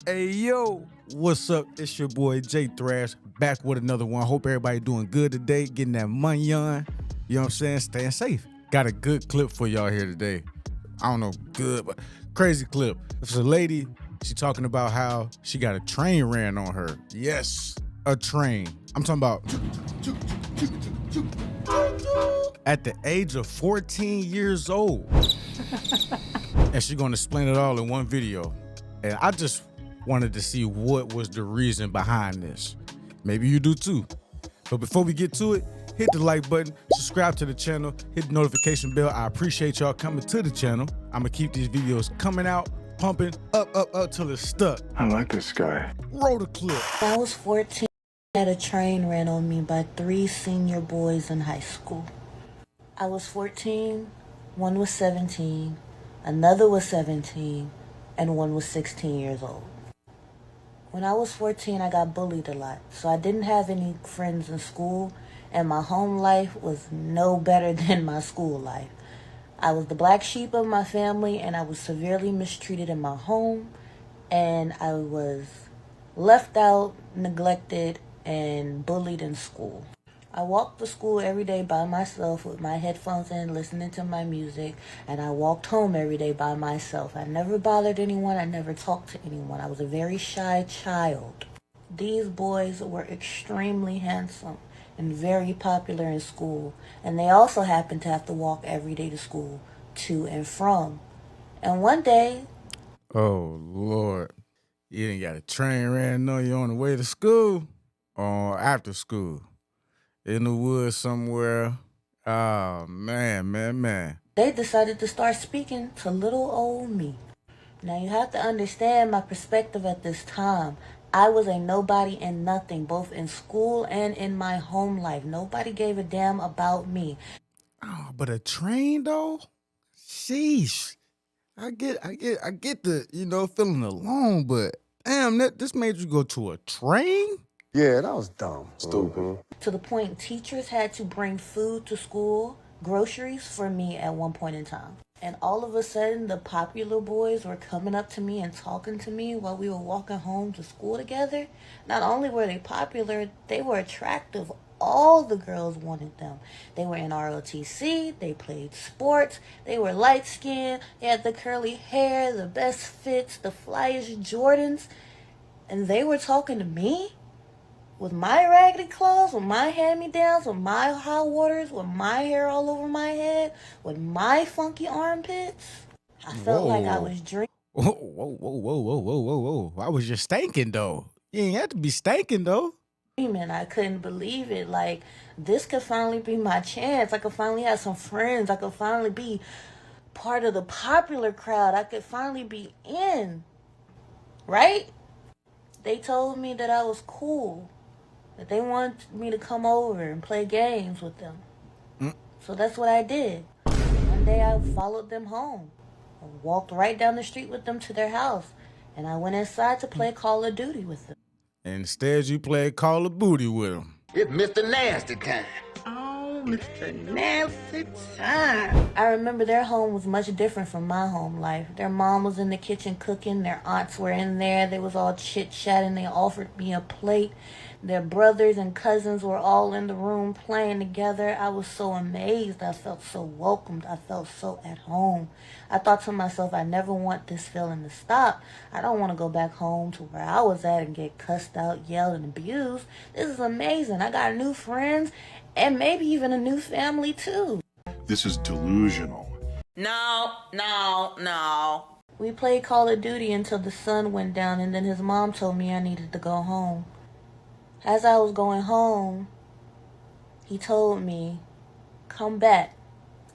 Hey yo, what's up? It's your boy Jay Thrash back with another one. Hope everybody doing good today, getting that money on. You know what I'm saying? Staying safe. Got a good clip for y'all here today. I don't know, good, but crazy clip. It's a lady, she talking about how she got a train ran on her. Yes, a train. I'm talking about at the age of 14 years old. And she's gonna explain it all in one video. And I just wanted to see what was the reason behind this. Maybe you do too. But before we get to it, hit the like button, subscribe to the channel, hit the notification bell. I appreciate y'all coming to the channel. I'm gonna keep these videos coming out, pumping, up till it's stuck. I like this guy. Roll the clip. When I was 14, I had a train ran on me by 3 senior boys in high school. I was 14, one was 17, another was 17, and one was 16 years old. When I was 14, I got bullied a lot, so I didn't have any friends in school, and my home life was no better than my school life. I was the black sheep of my family, and I was severely mistreated in my home, and I was left out, neglected, and bullied in school. I walked to school every day by myself with my headphones in, listening to my music, and I walked home every day by myself. I never bothered anyone. I never talked to anyone. I was a very shy child. These boys were extremely handsome and very popular in school, and they also happened to have to walk every day to school, to and from. And one day, Oh Lord. You didn't got a train ran on you on the way to school or after school. In the woods somewhere. Oh man. they decided to start speaking to little old me. Now you have to understand my perspective at this time. I was a nobody and nothing, both in school and in my home life. Nobody gave a damn about me. Oh, but a train though? Sheesh. I get the, feeling alone, but damn, this made you go to a train? Yeah, that was dumb. Stupid. To the point teachers had to bring food to school, groceries for me at one point in time. And all of a sudden, the popular boys were coming up to me and talking to me while we were walking home to school together. Not only were they popular, they were attractive. All the girls wanted them. They were in ROTC, they played sports, they were light skinned, they had the curly hair, the best fits, the flyest Jordans. And they were talking to me? With my raggedy clothes, with my hand-me-downs, with my hot waters, with my hair all over my head, with my funky armpits. I felt like I was dreaming. Whoa. I was just stinking though. You ain't have to be stinking though. I couldn't believe it. Like, this could finally be my chance. I could finally have some friends. I could finally be part of the popular crowd. I could finally be in. Right? They told me that I was cool. That they wanted me to come over and play games with them. So that's what I did. One day I followed them home. I walked right down the street with them to their house. And I went inside to play Call of Duty with them. Instead, you played Call of Booty with him. It's Mr. Nasty time. Oh, Mr. Nasty time. I remember their home was much different from my home life. Their mom was in the kitchen cooking. Their aunts were in there. They was all chit-chatting. They offered me a plate. Their brothers and cousins were all in the room playing together. I was so amazed. I felt so welcomed. I felt so at home. I thought to myself, I never want this feeling to stop. I don't want to go back home to where I was at and get cussed out, yelled, and abused. This is amazing. I got new friends and maybe even a new family too. This is delusional. No. We played Call of Duty until the sun went down, and then his mom told me I needed to go home. As I was going home, he told me, come back.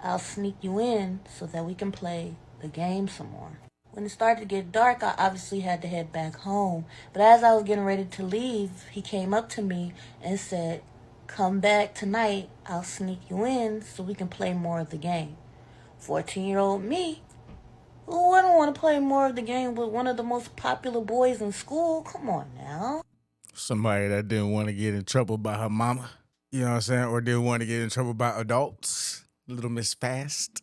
I'll sneak you in so that we can play the game some more. When it started to get dark, I obviously had to head back home. But as I was getting ready to leave, he came up to me and said, come back tonight. I'll sneak you in so we can play more of the game. 14-year-old me, who wouldn't want to play more of the game with one of the most popular boys in school? Come on now. Somebody that didn't want to get in trouble by her mama. You know what I'm saying? Or didn't want to get in trouble by adults. Little Miss Fast.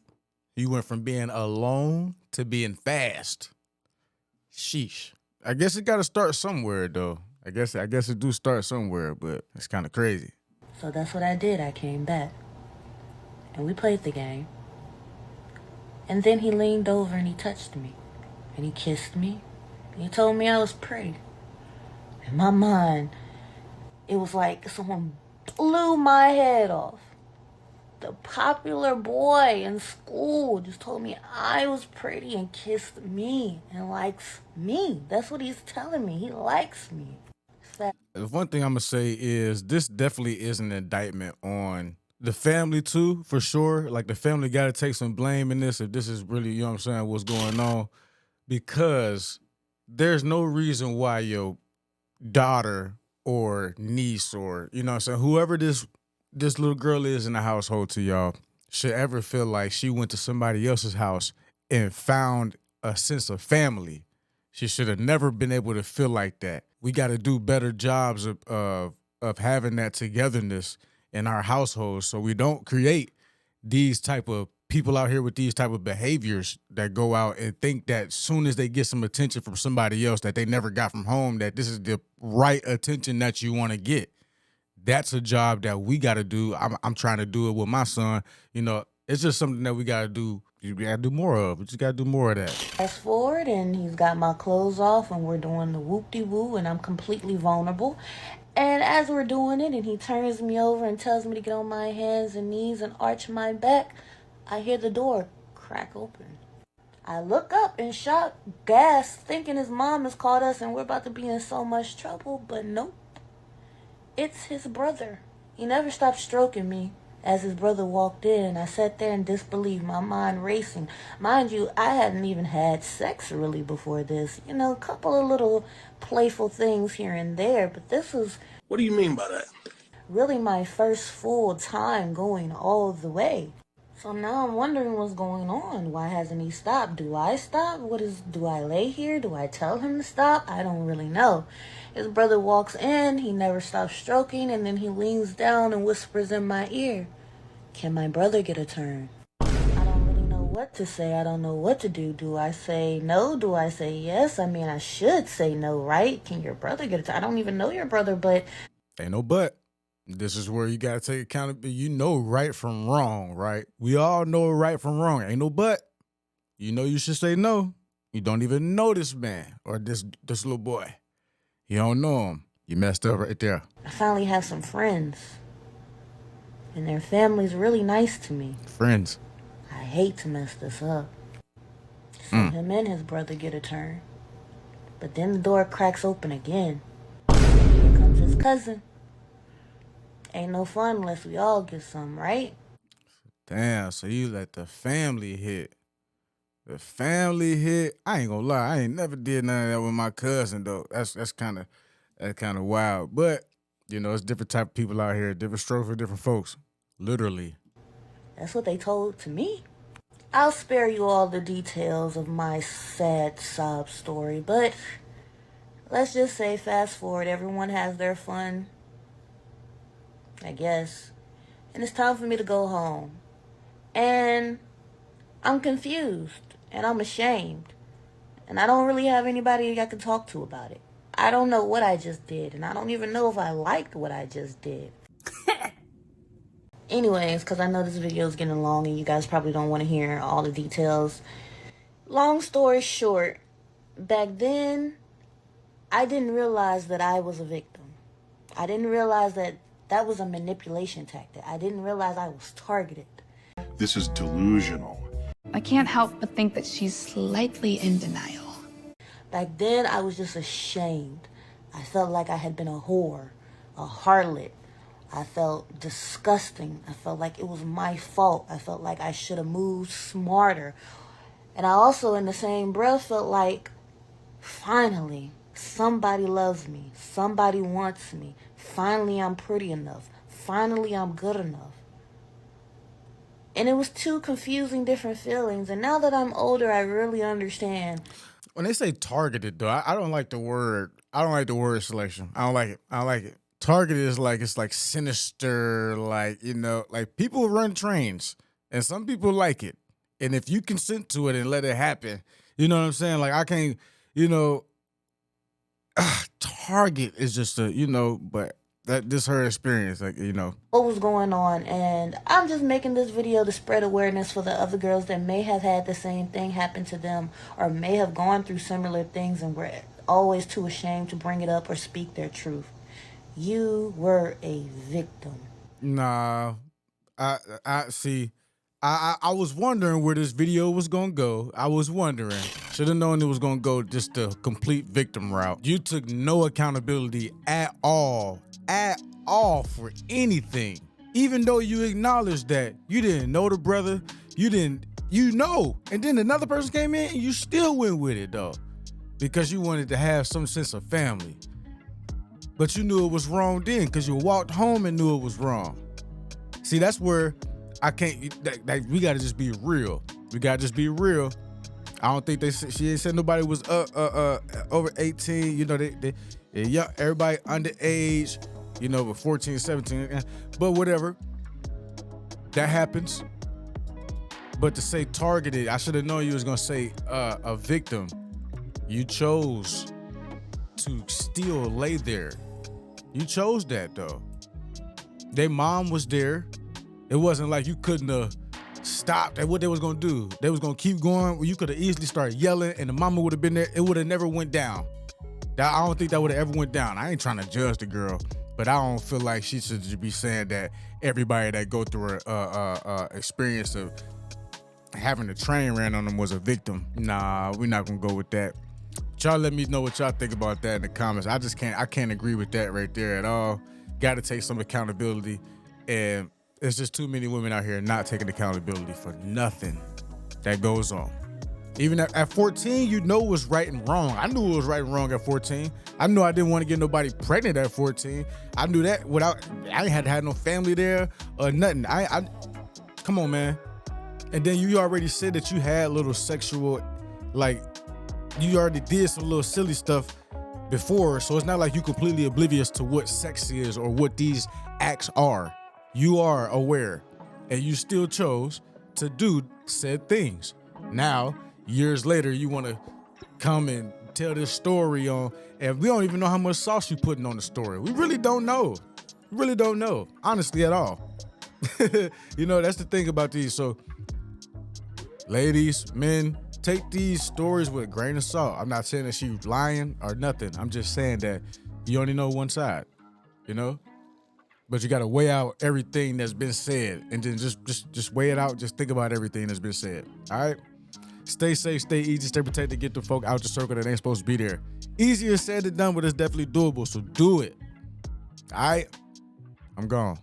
You went from being alone to being fast. Sheesh. I guess it got to start somewhere, though. I guess it do start somewhere, but it's kind of crazy. So that's what I did. I came back. And we played the game. And then he leaned over and he touched me. And he kissed me. And he told me I was pretty. In my mind, it was like someone blew my head off. The popular boy in school just told me I was pretty and kissed me and likes me. That's what he's telling me. He likes me. The one thing I'm going to say is this definitely is an indictment on the family too, for sure. Like the family got to take some blame in this if this is really, you know what I'm saying, what's going on. Because there's no reason why your daughter or niece or, you know what I'm saying, whoever this little girl is in the household to y'all should ever feel like she went to somebody else's house and found a sense of family. She should have never been able to feel like that. We got to do better jobs of having that togetherness in our households so we don't create these type of people out here with these type of behaviors that go out and think that as soon as they get some attention from somebody else that they never got from home, that this is the right attention that you want to get. That's a job that we got to do. I'm trying to do it with my son. You know, it's just something that we got to do. You got to do more of. We just got to do more of that. Fast forward, and he's got my clothes off, and we're doing the whoop-de-woo, and I'm completely vulnerable. And as we're doing it, and he turns me over and tells me to get on my hands and knees and arch my back, I hear the door crack open. I look up in shock, gasp, thinking his mom has called us and we're about to be in so much trouble, but nope. It's his brother. He never stopped stroking me as his brother walked in. I sat there in disbelief, my mind racing. Mind you, I hadn't even had sex really before this. You know, a couple of little playful things here and there, but this was... What do you mean by that? Really my first full time going all the way. So now I'm wondering what's going on. Why hasn't he stopped? Do I stop? Do I lay here? Do I tell him to stop? I don't really know. His brother walks in, he never stops stroking, and then he leans down and whispers in my ear, "Can my brother get a turn?" I don't really know what to say. I don't know what to do. Do I say no? Do I say yes? I mean, I should say no, right? Can your brother get a turn? I don't even know your brother, but... Ain't no but. This is where you got to take accountability. You know right from wrong, right? We all know right from wrong. Ain't no but. You know you should say no. You don't even know this man or this little boy. You don't know him. You messed up right there. I finally have some friends. And their family's really nice to me. Friends. I hate to mess this up. So him and his brother get a turn. But then the door cracks open again. Here comes his cousin. Ain't no fun unless we all get some, right? Damn, so you let the family hit. The family hit. I ain't gonna lie, I ain't never did none of that with my cousin though. That's kind of wild. But you know, it's different type of people out here, different strokes for different folks. Literally. That's what they told to me. I'll spare you all the details of my sad sob story, but let's just say fast forward, everyone has their fun, I guess. And it's time for me to go home. And I'm confused. And I'm ashamed. And I don't really have anybody I can talk to about it. I don't know what I just did. And I don't even know if I liked what I just did. Anyways, because I know this video is getting long and you guys probably don't want to hear all the details. Long story short, back then, I didn't realize that I was a victim. I didn't realize that that was a manipulation tactic. I didn't realize I was targeted. This is delusional. I can't help but think that she's slightly in denial. Back then, I was just ashamed. I felt like I had been a whore, a harlot. I felt disgusting. I felt like it was my fault. I felt like I should have moved smarter. And I also, in the same breath, felt like, finally, somebody loves me. Somebody wants me. Finally, I'm pretty enough. Finally, I'm good enough. And it was two confusing different feelings. And now that I'm older, I really understand. When they say targeted, though, I don't like the word. I don't like the word selection. I don't like it. I don't like it. Targeted is like, it's like sinister, like, you know, like people run trains and some people like it. And if you consent to it and let it happen, you know what I'm saying? Like I can't, you know, target is just a, you know, but this her experience, like, you know. What was going on, and I'm just making this video to spread awareness for the other girls that may have had the same thing happen to them or may have gone through similar things and were always too ashamed to bring it up or speak their truth. You were a victim. Nah, I see. I was wondering where this video was gonna go. I was wondering. Should have known it was gonna go just the complete victim route. You took no accountability at all for anything. Even though you acknowledged that you didn't know the brother, you know, and then another person came in and you still went with it though, because you wanted to have some sense of family. But you knew it was wrong then because you walked home and knew it was wrong. See, that's where I can't, we gotta just be real. We gotta just be real. I don't think she ain't said nobody was over 18. You know, they young, everybody underage, you know, but 14, 17, but whatever. That happens. But to say targeted, I should have known you was gonna say a victim. You chose to still lay there. You chose that though. Their mom was there. It wasn't like you couldn't have stopped at what they was gonna do. They was gonna keep going. Well, you could have easily started yelling and the mama would have been there. It would have never went down. I don't think that would have ever went down. I ain't trying to judge the girl, but I don't feel like she should be saying that everybody that go through a experience of having a train ran on them was a victim. Nah, we're not gonna go with that. Y'all let me know what y'all think about that in the comments. I can't agree with that right there at all. Got to take some accountability, and there's just too many women out here not taking accountability for nothing that goes on. Even at 14, you know what's right and wrong. I knew it was right and wrong at 14. I knew I didn't want to get nobody pregnant at 14. I knew that I ain't had no family there or nothing. I come on, man. And then you already said that you had little sexual, like, you already did some little silly stuff before, so it's not like you completely oblivious to what sex is or what these acts are. You are aware, and you still chose to do said things. Now, years later, you want to come and tell this story on, and we don't even know how much sauce you putting on the story. We really don't know. We really don't know, honestly, at all. You know, that's the thing about these. So, ladies, men, take these stories with a grain of salt. I'm not saying that she's lying or nothing. I'm just saying that you only know one side, you know? But you got to weigh out everything that's been said, and then just weigh it out. Just think about everything that's been said, all right? Stay safe, stay easy, stay protected, get the folk out your circle that ain't supposed to be there. Easier said than done, but it's definitely doable, so do it, all right? I'm gone.